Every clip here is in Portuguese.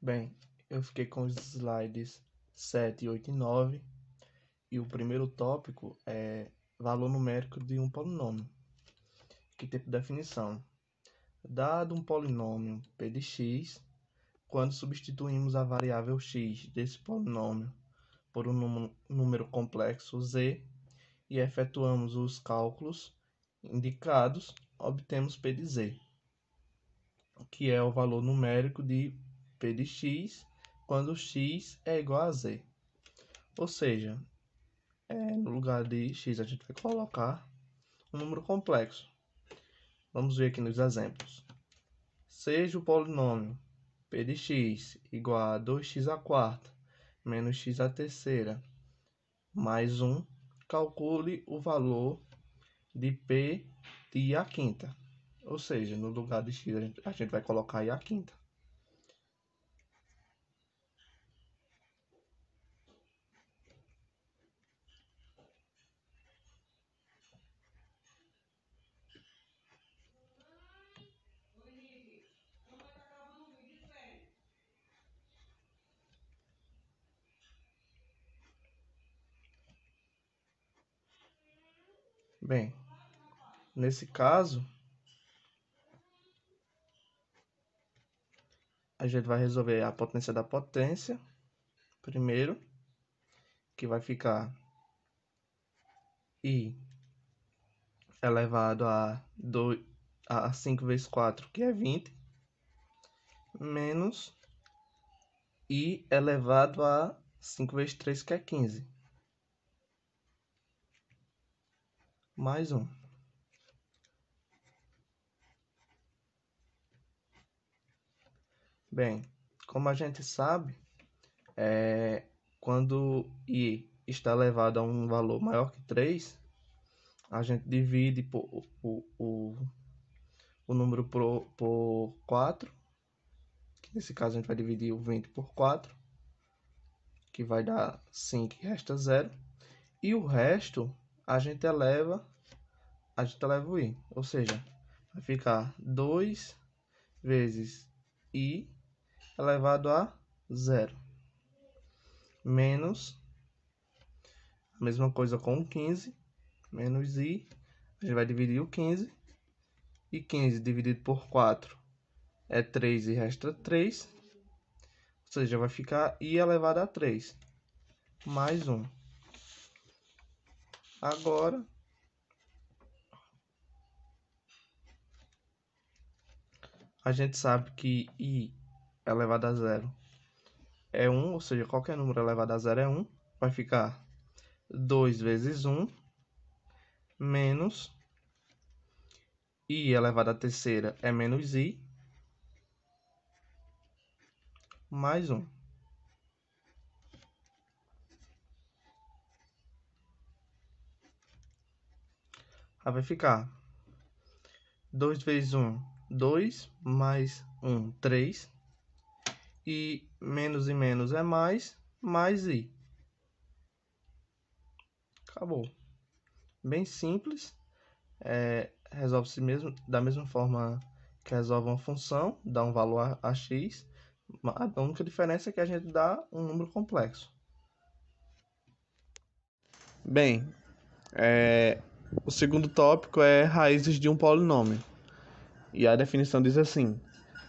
Bem, eu fiquei com os slides 7, 8 e 9, e o primeiro tópico é valor numérico de um polinômio, que tem por definição. Dado um polinômio p de x, quando substituímos a variável x desse polinômio por um número complexo z e efetuamos os cálculos indicados, obtemos p de z, que é o valor numérico de p de x quando x é igual a z. Ou seja, no lugar de x a gente vai colocar um número complexo. Vamos ver aqui nos exemplos. Seja o polinômio p de x igual a 2x² menos x à terceira mais 1, calcule o valor de p de i à quinta. Ou seja, no lugar de x a gente vai colocar i à quinta. Bem, nesse caso, a gente vai resolver a potência da potência primeiro, que vai ficar i elevado a 5 vezes 4, que é 20, menos i elevado a 5 vezes 3, que é 15, mais 1. Bem, como a gente sabe, quando i está elevado a um valor maior que 3, a gente divide o número por 4, que nesse caso a gente vai dividir o 20 por 4, que vai dar 5 e resta 0. E o resto a gente eleva o i, ou seja, vai ficar 2 vezes i elevado a 0, menos a mesma coisa com o 15, menos i, a gente vai dividir o 15, e 15 dividido por 4 é 3 e resta 3, ou seja, vai ficar i elevado a 3, mais 1. Agora, a gente sabe que i elevado a 0 é 1, ou seja, qualquer número elevado a 0 é 1, vai ficar 2 vezes 1, menos i elevado à terceira é menos i, mais 1. Aí vai ficar 2 vezes 1, 2, mais 1, 3, e menos é mais i. Acabou. Bem simples. Resolve-se da mesma forma que resolve uma função, dá um valor a x. A única diferença é que a gente dá um número complexo. Bem, o segundo tópico é raízes de um polinômio. E a definição diz assim: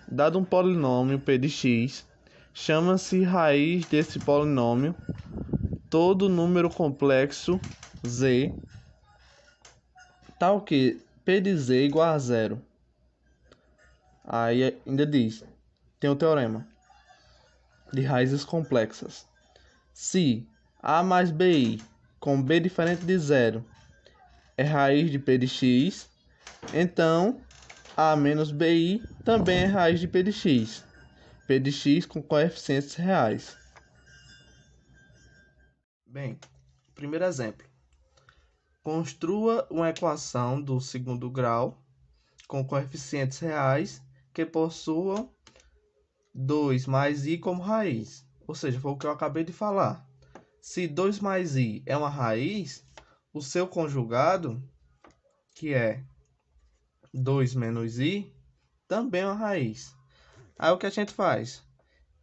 dado um polinômio p de x, chama-se raiz desse polinômio todo número complexo z, tal que p de z igual a 0. Aí ainda diz, tem o teorema de raízes complexas. Se a mais bi com b diferente de 0 é raiz de p de x, então a menos bi também é raiz de p de x com coeficientes reais. Bem, primeiro exemplo. Construa uma equação do segundo grau com coeficientes reais que possuam 2 mais i como raiz. Ou seja, foi o que eu acabei de falar. Se 2 mais i é uma raiz, o seu conjugado, que é 2 menos i, também é uma raiz. Aí o que a gente faz?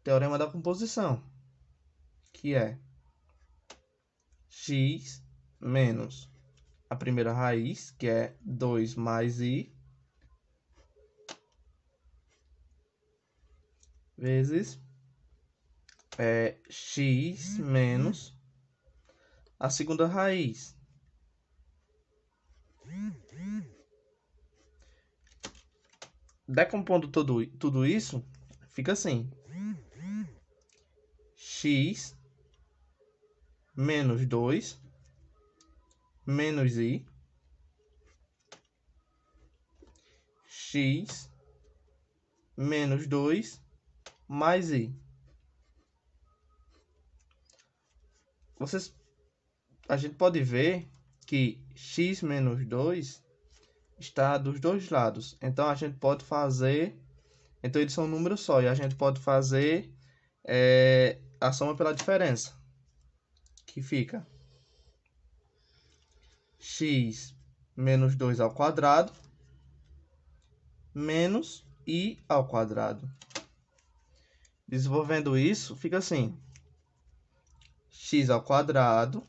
teorema da composição, que é x menos a primeira raiz, que é 2 mais i, vezes x menos a segunda raiz. Decompondo tudo isso, fica assim: x menos 2 menos i, x menos 2 mais i. A gente pode ver que x menos 2 está dos dois lados. Então, a gente pode fazer... Então, eles são um número só. E a gente pode fazer a soma pela diferença. Que fica x menos 2 ao quadrado menos i ao quadrado. Desenvolvendo isso, fica assim: x ao quadrado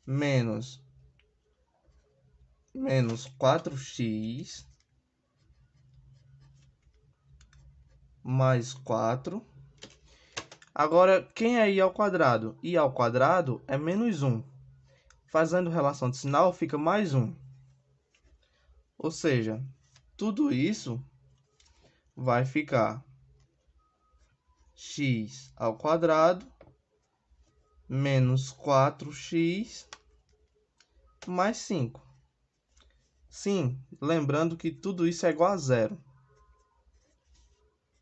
menos 4x mais 4. Agora, quem é i ao quadrado? I ao quadrado é menos 1. Fazendo relação de sinal, fica mais 1. Ou seja, tudo isso vai ficar x ao quadrado menos 4x mais 5. Sim, lembrando que tudo isso é igual a zero.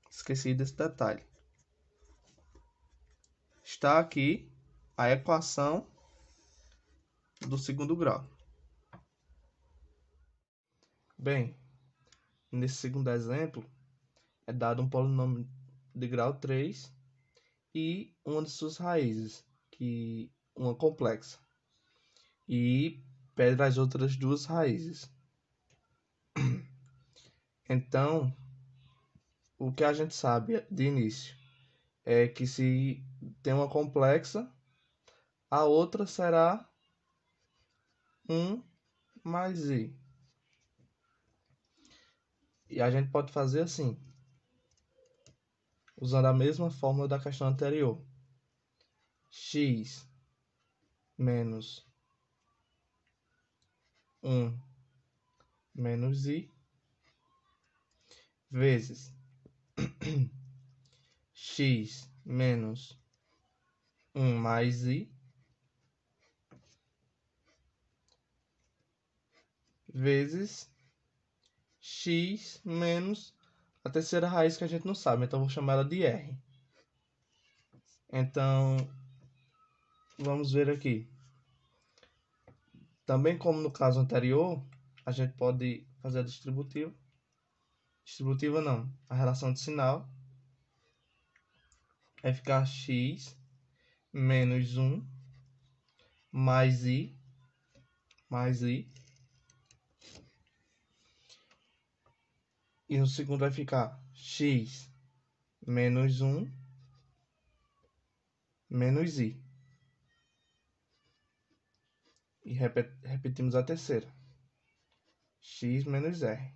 Esqueci desse detalhe. Está aqui a equação do segundo grau. Bem, nesse segundo exemplo, é dado um polinômio de grau 3 e uma de suas raízes, uma complexa, e pede as outras duas raízes. Então, o que a gente sabe de início é que se tem uma complexa, a outra será 1 mais i. E a gente pode fazer assim, usando a mesma fórmula da questão anterior: x menos 1 menos i vezes x menos 1 mais i vezes x menos a terceira raiz que a gente não sabe, então vou chamar ela de r. Então, vamos ver aqui. Também como no caso anterior, a gente pode fazer a distributiva. Distributiva não, a relação de sinal vai ficar x menos 1 mais i e no segundo vai ficar x menos 1 menos i. E repetimos a terceira, x menos r.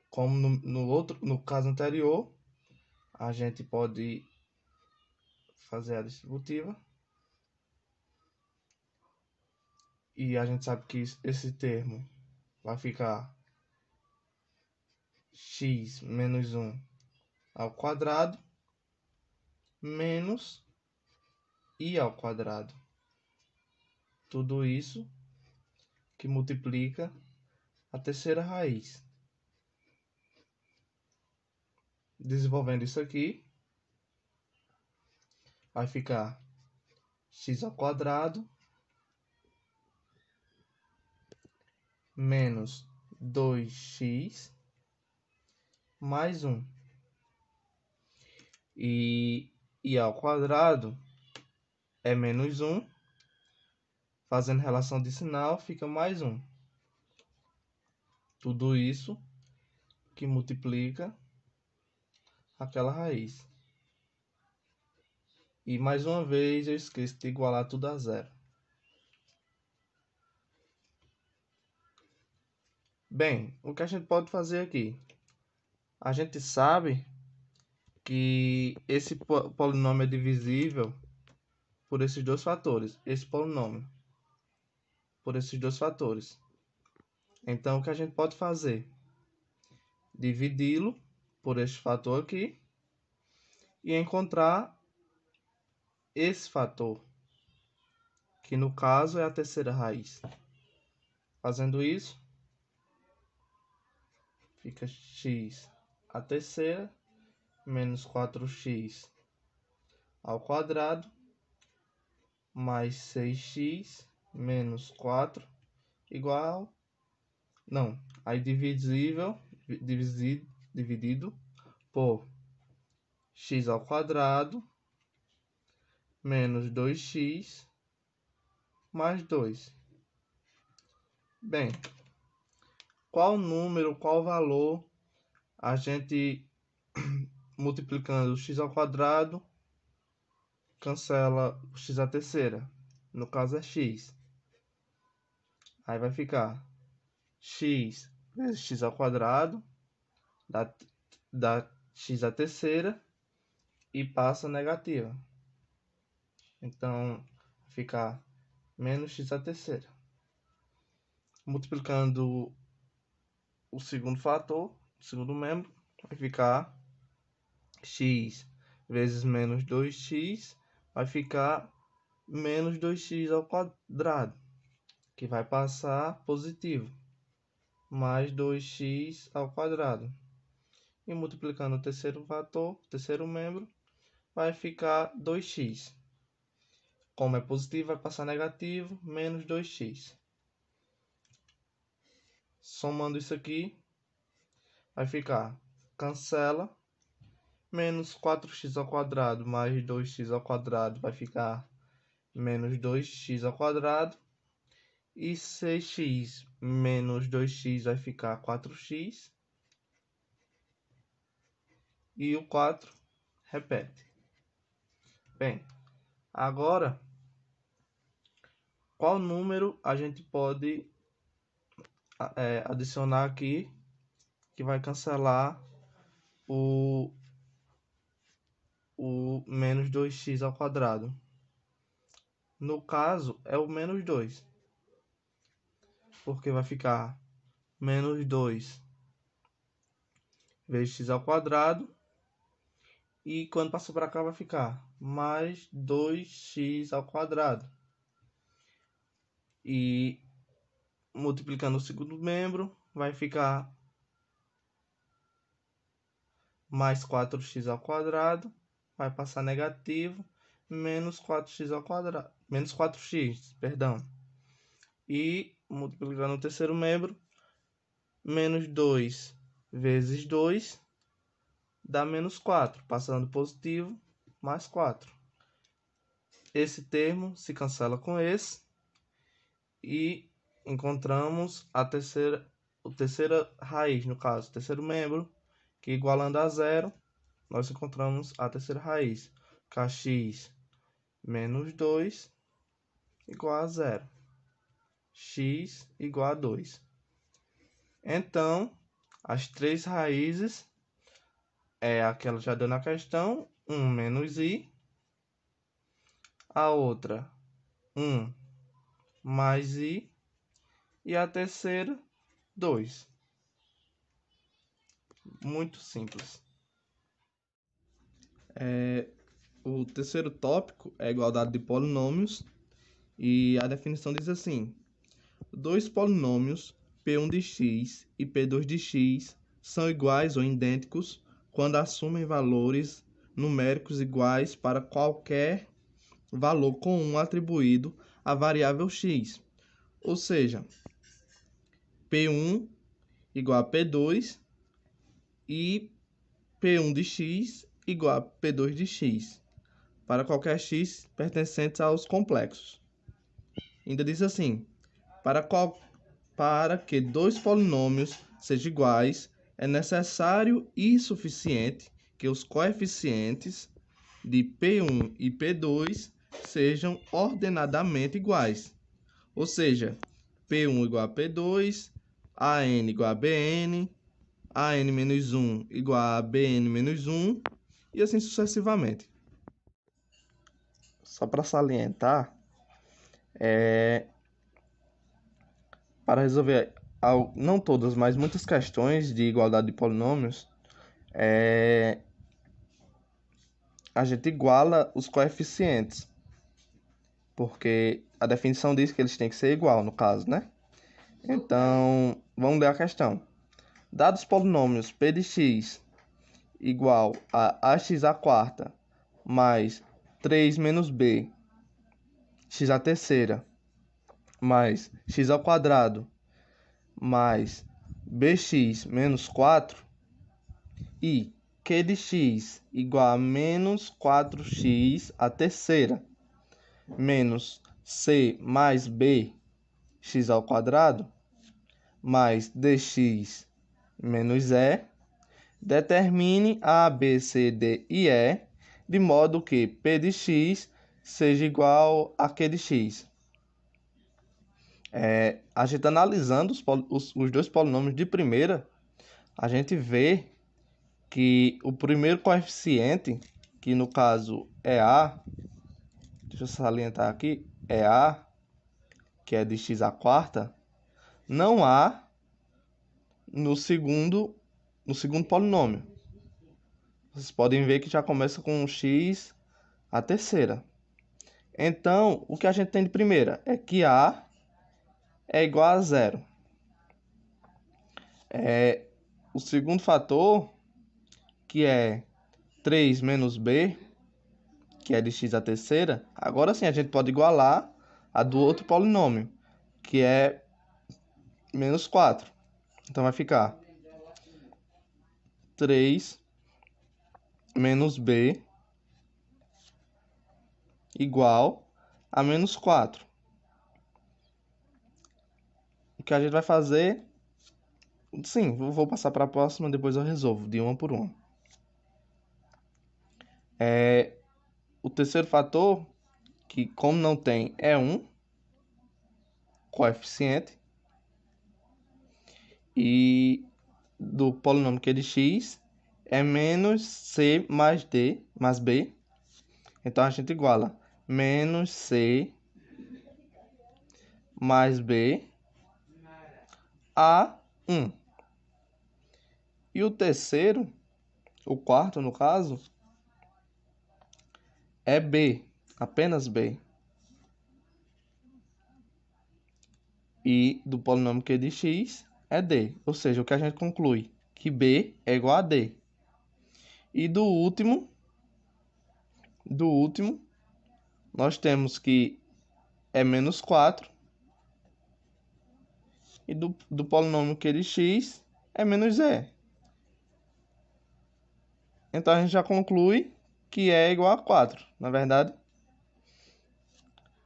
Como no caso anterior, a gente pode fazer a distributiva. E a gente sabe que esse termo vai ficar x menos 1 ao quadrado menos i ao quadrado. Tudo isso que multiplica a terceira raiz. Desenvolvendo isso aqui, vai ficar x ao quadrado menos 2x mais 1. E i ao quadrado é menos 1. Fazendo relação de sinal, fica mais 1. Tudo isso que multiplica aquela raiz. E mais uma vez eu esqueço de igualar tudo a zero. Bem, o que a gente pode fazer aqui? A gente sabe que esse polinômio é divisível por esses dois fatores. Esse polinômio por esses dois fatores. Então, o que a gente pode fazer? Dividi-lo por este fator aqui e encontrar esse fator, que no caso é a terceira raiz. Fazendo isso, fica x a terceira menos 4x ao quadrado mais 6x menos 4 igual... Não, aí dividido por x ao quadrado menos 2x mais 2. Bem, qual número, qual valor a gente multiplicando x ao quadrado cancela o x à terceira? No caso é x. Aí vai ficar x vezes x ao quadrado dá x à terceira e passa negativa. Então, vai ficar menos x à terceira. Multiplicando o segundo fator, o segundo membro, vai ficar x vezes menos 2x, vai ficar menos 2x ao quadrado, que vai passar positivo, mais 2x ao quadrado. E multiplicando o terceiro fator, o terceiro membro, vai ficar 2x. Como é positivo, vai passar negativo, menos 2x. Somando isso aqui, vai ficar, cancela, menos 4x ao quadrado mais 2x ao quadrado vai ficar menos 2x ao quadrado. E 6x menos 2x vai ficar 4x. E o 4 repete. Bem, agora, qual número a gente pode adicionar aqui que vai cancelar o menos 2x ao quadrado? No caso, é o menos 2. Porque vai ficar menos 2 vezes x ao quadrado. E quando passar para cá vai ficar mais 2x ao quadrado. E multiplicando o segundo membro, vai ficar mais 4x ao quadrado. Vai passar negativo, menos 4x ao quadrado. Menos 4x, perdão. E multiplicando o terceiro membro, menos 2 vezes 2 dá menos 4, passando positivo, mais 4. Esse termo se cancela com esse e encontramos a terceira raiz, no caso, o terceiro membro, que igualando a zero, nós encontramos a terceira raiz, kx menos 2 igual a zero, x igual a 2. Então, as três raízes é aquela já deu na questão, 1 menos i, a outra 1 mais i, e a terceira 2. Muito simples. O terceiro tópico é a igualdade de polinômios, e a definição diz assim: dois polinômios P1 de x e P2 de x são iguais ou idênticos quando assumem valores numéricos iguais para qualquer valor comum atribuído à variável x. Ou seja, P1 igual a P2 e P1 de x igual a P2 de x, para qualquer x pertencente aos complexos. Ainda diz assim: para que dois polinômios sejam iguais, é necessário e suficiente que os coeficientes de P1 e P2 sejam ordenadamente iguais. Ou seja, P1 igual a P2, AN igual a BN, AN menos 1 igual a BN menos 1, e assim sucessivamente. Só para salientar, para resolver, não todas, mas muitas questões de igualdade de polinômios, a gente iguala os coeficientes, porque a definição diz que eles têm que ser igual, no caso, né? Então, vamos ler a questão. Dados polinômios p de x igual a ax à quarta mais 3 menos b, x à terceira, mais x ao quadrado, mais bx menos 4, e q de x igual a menos 4x à terceira, menos c mais b, x ao quadrado, mais dx menos e, determine a, b, c, d e e, de modo que p de x seja igual a q de x. A gente analisando os dois polinômios de primeira, a gente vê que o primeiro coeficiente, que no caso é a, deixa eu salientar aqui, é a, que é de x à quarta, não há no segundo polinômio. Vocês podem ver que já começa com um x à terceira. Então, o que a gente tem de primeira é que a é igual a zero. O segundo fator, que é 3 menos b, que é de x à terceira, agora sim a gente pode igualar a do outro polinômio, que é menos 4. Então vai ficar 3 menos b igual a menos 4. O que a gente vai fazer... Sim, vou passar para a próxima, depois eu resolvo de uma por uma. O terceiro fator, que como não tem, é 1 coeficiente, e do polinômio q de x é menos c mais d mais b. Então a gente iguala menos c mais b a 1. E o terceiro, o quarto no caso, é b, apenas b. E do polinômio q de x é d. Ou seja, o que a gente conclui? Que b é igual a d. E do último, nós temos que é menos 4. E do polinômio q de x é menos e. Então a gente já conclui que é igual a 4, na verdade.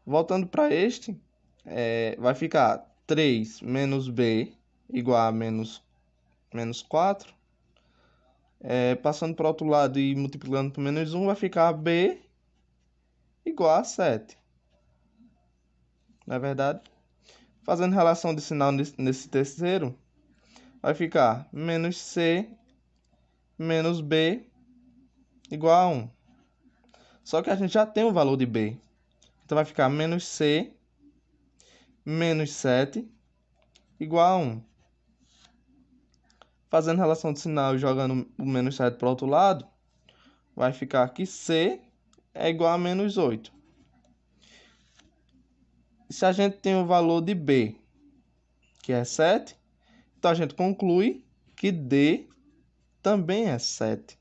Voltando para este, vai ficar 3 menos b igual a menos 4. Passando para o outro lado e multiplicando por menos 1, vai ficar b igual a 7. Não é verdade? Fazendo relação de sinal nesse terceiro, vai ficar menos c menos b igual a 1. Só que a gente já tem o valor de b. Então vai ficar menos c menos 7 igual a 1. Fazendo relação de sinal e jogando o menos 7 para o outro lado, vai ficar que c é igual a menos 8. Se a gente tem o valor de b, que é 7, então a gente conclui que d também é 7.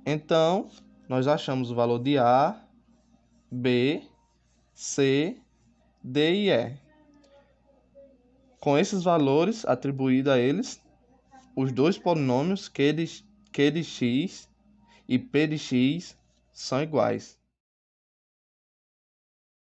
Então, nós achamos o valor de A, B, C, D e E. Com esses valores atribuídos a eles, os dois polinômios Q de x e P de x são iguais.